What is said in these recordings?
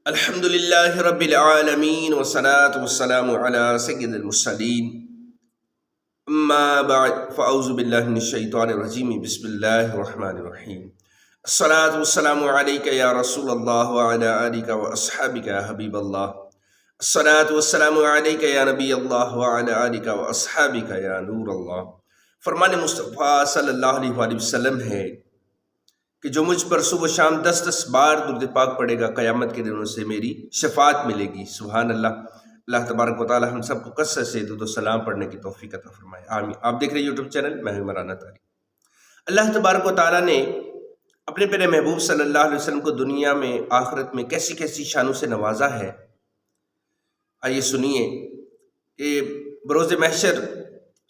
الحمد لله رب العالمين والصلاة والسلام على سيد المرسلين أما بعد فأعوذ بالله من الشيطان الرجيم بسم الله الرحمن الرحيم الصلاة والسلام عليك يا رسول الله وعلى آلك وأصحابك يا حبيب الله الصلاة والسلام عليك يا نبي الله وعلى آلك وأصحابك يا نور الله. فرمان مصطفیٰ صلی اللہ علیہ وآلہ وسلم ہے کہ جو مجھ پر صبح و شام 10 بار درود پاک پڑھے گا قیامت کے دنوں سے میری شفاعت ملے گی. سبحان اللہ. اللہ تبارک و تعالی ہم سب کو کثرت سے درود و سلام پڑھنے کی توفیق عطا فرمائے. آمین. آپ دیکھ رہے ہیں یوٹیوب چینل میں ہوں عمران اطہری. اللہ تبارک و تعالی نے اپنے پیارے محبوب صلی اللہ علیہ وسلم کو دنیا میں آخرت میں کیسی کیسی شانوں سے نوازا ہے. آئیے سنیے کہ بروز محشر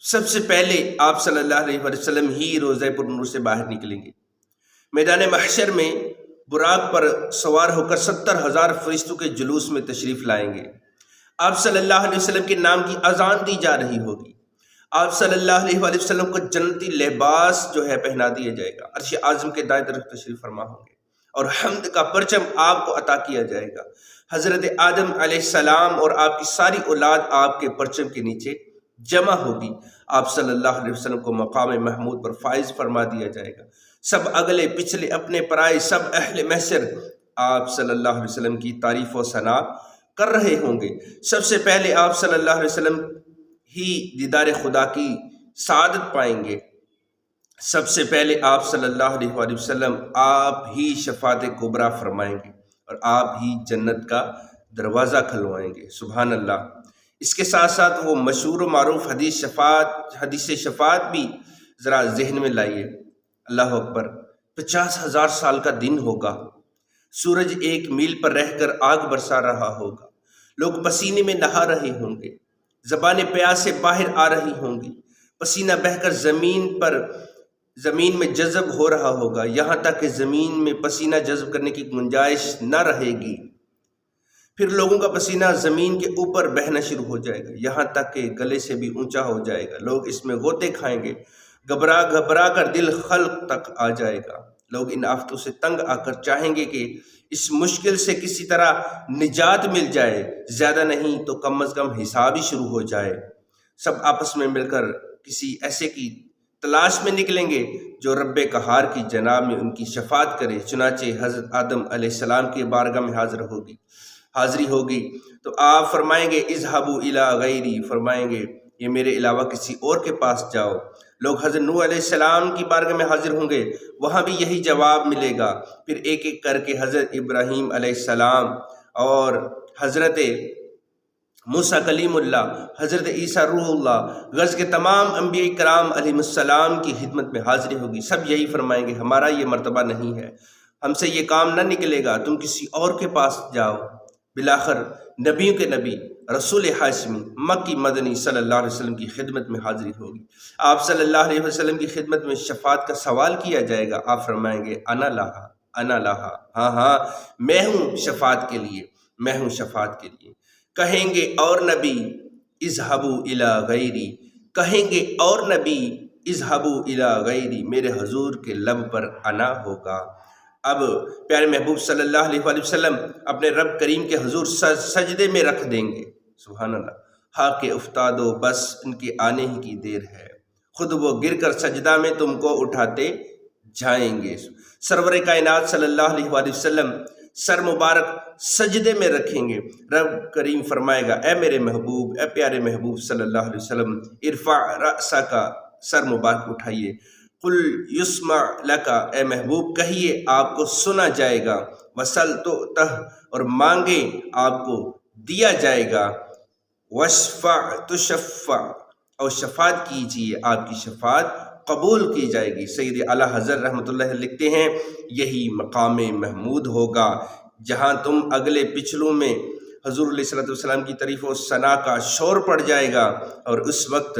سب سے پہلے آپ صلی اللہ علیہ وسلم ہی روضہ پر نور سے باہر نکلیں گے. میدان محشر میں براق پر سوار ہو کر 70,000 فرشتوں کے جلوس میں تشریف لائیں گے. آپ صلی اللہ علیہ وسلم کے نام کی اذان دی جا رہی ہوگی. آپ صلی اللہ علیہ وآلہ وسلم کو جنتی لباس جو ہے پہنا دیا جائے گا. عرش اعظم کے دائیں طرف تشریف فرما ہوں گے اور حمد کا پرچم آپ کو عطا کیا جائے گا. حضرت آدم علیہ السلام اور آپ کی ساری اولاد آپ کے پرچم کے نیچے جمع ہوگی. آپ صلی اللہ علیہ وسلم کو مقام محمود پر فائز فرما دیا جائے گا. سب اگلے پچھلے اپنے پرائے سب اہل محشر آپ صلی اللہ علیہ وسلم کی تعریف و ثنا کر رہے ہوں گے. سب سے پہلے آپ صلی اللہ علیہ وسلم ہی دیدار خدا کی سعادت پائیں گے. سب سے پہلے آپ صلی اللہ علیہ وآلہ وسلم آپ ہی شفاعت کبریٰ فرمائیں گے اور آپ ہی جنت کا دروازہ کھلوائیں گے. سبحان اللہ. اس کے ساتھ ساتھ وہ مشہور و معروف حدیث شفاعت بھی ذرا ذہن میں لائیے. اللہ اکبر. 50,000 سال کا دن ہوگا. سورج 1 میل پر رہ کر آگ برسا رہا ہوگا. لوگ پسینے میں نہا رہے ہوں گے. زبانیں پیاس سے باہر آ رہی ہوں گی. پسینہ بہہ کر زمین میں جذب ہو رہا ہوگا یہاں تک کہ زمین میں پسینہ جذب کرنے کی گنجائش نہ رہے گی. پھر لوگوں کا پسینہ زمین کے اوپر بہنا شروع ہو جائے گا یہاں تک کہ گلے سے بھی اونچا ہو جائے گا. لوگ اس میں غوطے کھائیں گے. گھبرا کر دل خلق تک آ جائے گا. لوگ ان آفتوں سے تنگ آ کر چاہیں گے کہ اس مشکل سے کسی طرح نجات مل جائے. زیادہ نہیں تو کم از کم حساب ہی شروع ہو جائے. سب آپس میں مل کر کسی ایسے کی تلاش میں نکلیں گے جو رب قہار کی جناب میں ان کی شفاعت کرے. چنانچہ حضرت آدم علیہ السلام کی بارگاہ میں حاضری ہوگی تو آپ فرمائیں گے اذهبوا الی غیری، فرمائیں گے یہ میرے علاوہ کسی اور کے پاس جاؤ. لوگ حضرت نوح علیہ السلام کی بارگاہ میں حاضر ہوں گے. وہاں بھی یہی جواب ملے گا. پھر ایک ایک کر کے حضرت ابراہیم علیہ السلام اور حضرت موسیٰ کلیم اللہ، حضرت عیسیٰ روح اللہ، غرض کے تمام انبیاء کرام علیہ السلام کی خدمت میں حاضری ہوگی. سب یہی فرمائیں گے ہمارا یہ مرتبہ نہیں ہے، ہم سے یہ کام نہ نکلے گا، تم کسی اور کے پاس جاؤ. بالآخر نبیوں کے نبی رسول ہاشمی مکی مدنی صلی اللہ علیہ وسلم کی خدمت میں حاضری ہوگی. آپ صلی اللہ علیہ وسلم کی خدمت میں شفاعت کا سوال کیا جائے گا. آپ فرمائیں گے انا لہا، ہاں میں ہوں شفاعت کے لیے، میں ہوں شفاعت کے لیے. کہیں گے اور نبی اذهبوا الی غیری، کہیں گے اور نبی اذهبوا الی غیری، میرے حضور کے لب پر انا ہوگا. اب پیارے محبوب صلی اللہ علیہ وآلہ وسلم اپنے رب کریم کے حضور سجدے میں رکھ دیں گے. سبحان اللہ. ہاں کہ افتادو بس ان کے آنے ہی کی دیر ہے، خود وہ گر کر سجدہ میں تم کو اٹھاتے جائیں گے. سرور کائنات صلی اللہ علیہ وآلہ وسلم سر مبارک سجدے میں رکھیں گے. رب کریم فرمائے گا اے میرے محبوب، اے پیارے محبوب صلی اللہ علیہ وسلم ارفع رأسک، سر مبارک اٹھائیے. قل یسمع لک، اے محبوب کہیے آپ کو سنا جائے گا. وسل تؤتہ، اور مانگے آپ کو دیا جائے گا. واشفع تشفع، اور شفاعت کیجیے آپ کی شفاعت قبول کی جائے گی. سید اعلیٰ حضرت رحمۃ اللہ لکھتے ہیں یہی مقام محمود ہوگا جہاں تم اگلے پچھلوں میں حضور علیہ السلام کی تعریف و ثنا کا شور پڑ جائے گا اور اس وقت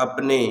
اپنے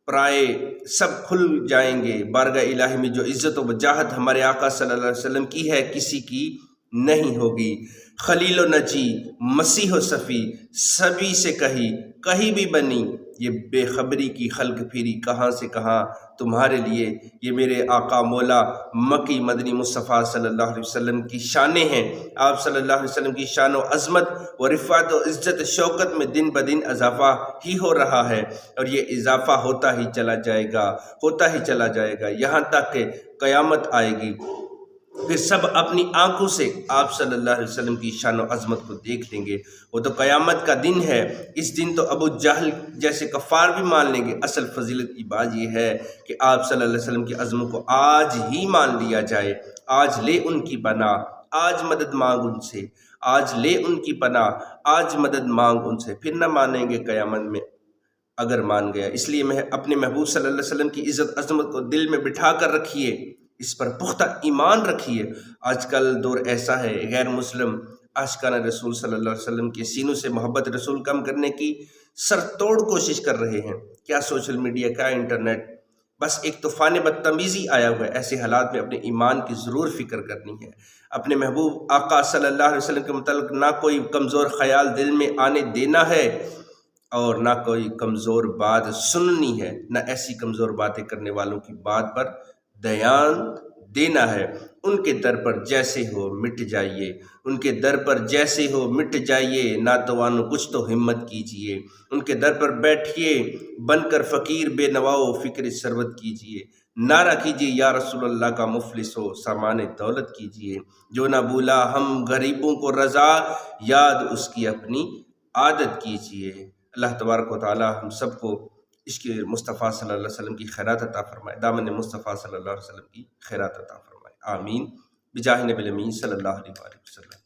پرائے سب کھل جائیں گے. بارگاہ الہی میں جو عزت و وجاہت ہمارے آقا صلی اللہ علیہ وسلم کی ہے کسی کی نہیں ہوگی. خلیل و نجی، مسیح و صفی، سبھی سے کہیں بھی بنی یہ بے خبری کی خلق پھیری کہاں سے کہاں تمہارے لیے، یہ میرے آقا مولا مکی مدنی مصطفیٰ صلی اللہ علیہ وسلم کی شانیں ہیں۔ آپ صلی اللہ علیہ وسلم کی شان و عظمت و رفعت و عزت شوکت میں دن بدن اضافہ ہی ہو رہا ہے، اور یہ اضافہ ہوتا ہی چلا جائے گا، ہوتا ہی چلا جائے گا، یہاں تک کہ قیامت آئے گی۔ پھر سب اپنی آنکھوں سے آپ صلی اللہ علیہ وسلم کی شان و عظمت کو دیکھ لیں گے۔ وہ تو قیامت کا دن ہے، اس دن تو ابو جہل جیسے کفار بھی مان لیں گے۔ اصل فضیلت کی بات یہ ہے کہ آپ صلی اللہ علیہ وسلم کی عظمت کو آج ہی مان لیا جائے، آج لے ان کی پناہ، آج مدد مانگ ان سے، آج لے ان کی پناہ، آج مدد مانگ ان سے، پھر نہ مانیں گے قیامت میں اگر مان گیا۔ اس لیے میں اپنے محبوب صلی اللہ علیہ وسلم کی عزت عظمت کو دل میں بٹھا کر رکھیے، اس پر پختہ ایمان رکھیے۔ آج کل دور ایسا ہے، غیر مسلم عاشقان رسول صلی اللہ علیہ وسلم کے سینوں سے محبت رسول کم کرنے کی سر توڑ کوشش کر رہے ہیں۔ کیا سوشل میڈیا، کیا انٹرنیٹ، بس ایک طوفان بدتمیزی آیا ہوا ہے۔ ایسے حالات میں اپنے ایمان کی ضرور فکر کرنی ہے، اپنے محبوب آقا صلی اللہ علیہ وسلم کے متعلق نہ کوئی کمزور خیال دل میں آنے دینا ہے، اور نہ کوئی کمزور بات سننی ہے، نہ ایسی کمزور باتیں کرنے والوں کی بات پر دھیان دینا ہے۔ ان کے در پر جیسے ہو مٹ جائیے، ان کے در پر جیسے ہو مٹ جائیے، ناتوانو کچھ تو ہمت کیجئے۔ ان کے در پر بیٹھیے بن کر فقیر بے نواؤ فکر ثروت کیجئے۔ نعرہ کیجئے یا رسول اللہ کا مفلس ہو سامان دولت کیجئے۔ جو نہ بھولا ہم غریبوں کو رضا، یاد اس کی اپنی عادت کیجئے۔ اللہ تبارک و تعالی ہم سب کو عشق مصطفیٰ صلی اللہ علیہ وسلم کی خیرات عطا فرمائے، دامن مصطفیٰ صلی اللہ علیہ وسلم کی خیرات عطا فرمائے، آمین بجاہ نبی الامین صلی اللہ علیہ وسلم۔